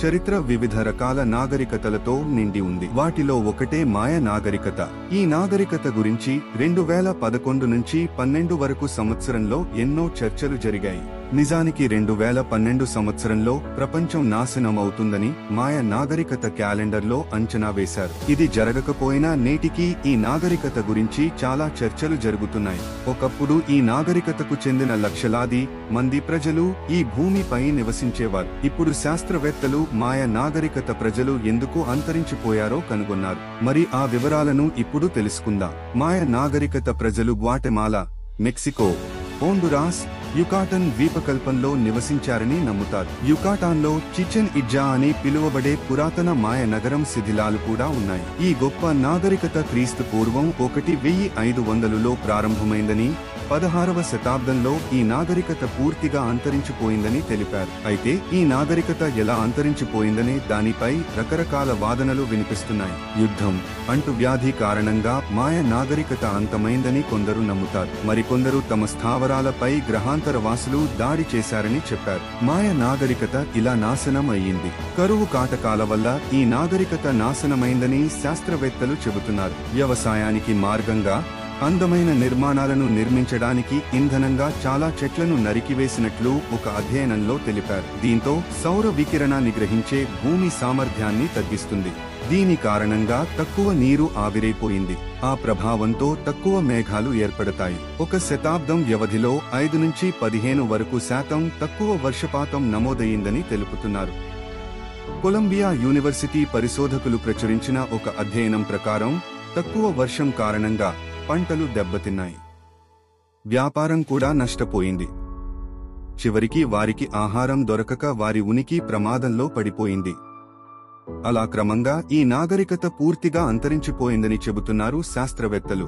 చరిత్ర వివిధ రకాల నాగరికతలతో నిండి ఉంది. వాటిలో ఒకటే మాయ నాగరికత. ఈ నాగరికత గురించి 2011 నుంచి 12 వరకు సంవత్సరంలో ఎన్నో చర్చలు జరిగాయి. నిజానికి 2012 సంవత్సరంలో ప్రపంచం నాశనం అవుతుందని మాయ నాగరికత క్యాలెండర్లో అంచనా వేశారు. ఇది జరగకపోయినా నేటికి ఈ నాగరికత గురించి చాలా చర్చలు జరుగుతున్నాయి. ఒకప్పుడు ఈ నాగరికతకు చెందిన లక్షలాది మంది ప్రజలు ఈ భూమిపై నివసించేవారు. ఇప్పుడు శాస్త్రవేత్తలు మాయ నాగరికత ప్రజలు ఎందుకు అంతరించిపోయారో కనుగొన్నారు. మరి ఆ వివరాలను ఇప్పుడు తెలుసుకుందాం. మాయ నాగరికత ప్రజలు గ్వాటెమాలా, మెక్సికో, హోండురాస్, యుకాటన్ ద్వీపకల్పంలో నివసించారని నమ్ముతారు. యుకాటాన్లో చిచెన్ ఇట్జా అని పిలువబడే పురాతన మాయ నగరం శిథిలాలు కూడా ఉన్నాయి. ఈ గొప్ప నాగరికత క్రీస్తు పూర్వం 1500లో ప్రారంభమైందని, 16వ శతాబ్దంలో ఈ నాగరికత పూర్తిగా అంతరించిపోయిందని తెలిపారు. అయితే ఈ నాగరికత ఎలా అంతరించిపోయిందనే దానిపై రకరకాల వాదనలు వినిపిస్తున్నాయి. యుద్ధం, అంటువ్యాధి కారణంగా మాయ నాగరికత అంతమైందని కొందరు నమ్ముతారు. మరికొందరు తమ స్థావరాలపై గ్రహాంతరవాసులు దాడి చేశారని చెప్పారు. మాయ నాగరికత ఇలా నాశనం అయ్యింది. కరువు కాటకాల వల్ల ఈ నాగరికత నాశనమైందని శాస్త్రవేత్తలు చెబుతున్నారు. వ్యవసాయానికి మార్గంగా, అందమైన నిర్మాణాలను నిర్మించడానికి ఇంధనంగా చాలా చెట్లను నరికివేసినట్లు ఒక అధ్యయనంలో తెలిపారు. దీంతో సౌర వికిరణాన్ని గ్రహించే భూమి సామర్థ్యాన్ని తగ్గిస్తుంది. దీని కారణంగా తక్కువ నీరు ఆవిరైపోయింది. ఆ ప్రభావంతో తక్కువ మేఘాలు ఏర్పడతాయి. ఒక శతాబ్దం వ్యవధిలో 5 నుంచి 15 వరకు శాతం తక్కువ వర్షపాతం నమోదయ్యిందని తెలుపుతున్నారు. కొలంబియా యూనివర్సిటీ పరిశోధకులు ప్రచురించిన ఒక అధ్యయనం ప్రకారం తక్కువ వర్షం కారణంగా పంటలు దెబ్బతిన్నాయి. వ్యాపారం కూడా నష్టపోయింది. చివరికి వారికి ఆహారం దొరకక వారి ఉనికి ప్రమాదంలో పడిపోయింది. అలా క్రమంగా ఈ నాగరికత పూర్తిగా అంతరించిపోయిందని చెబుతున్నారు శాస్త్రవేత్తలు.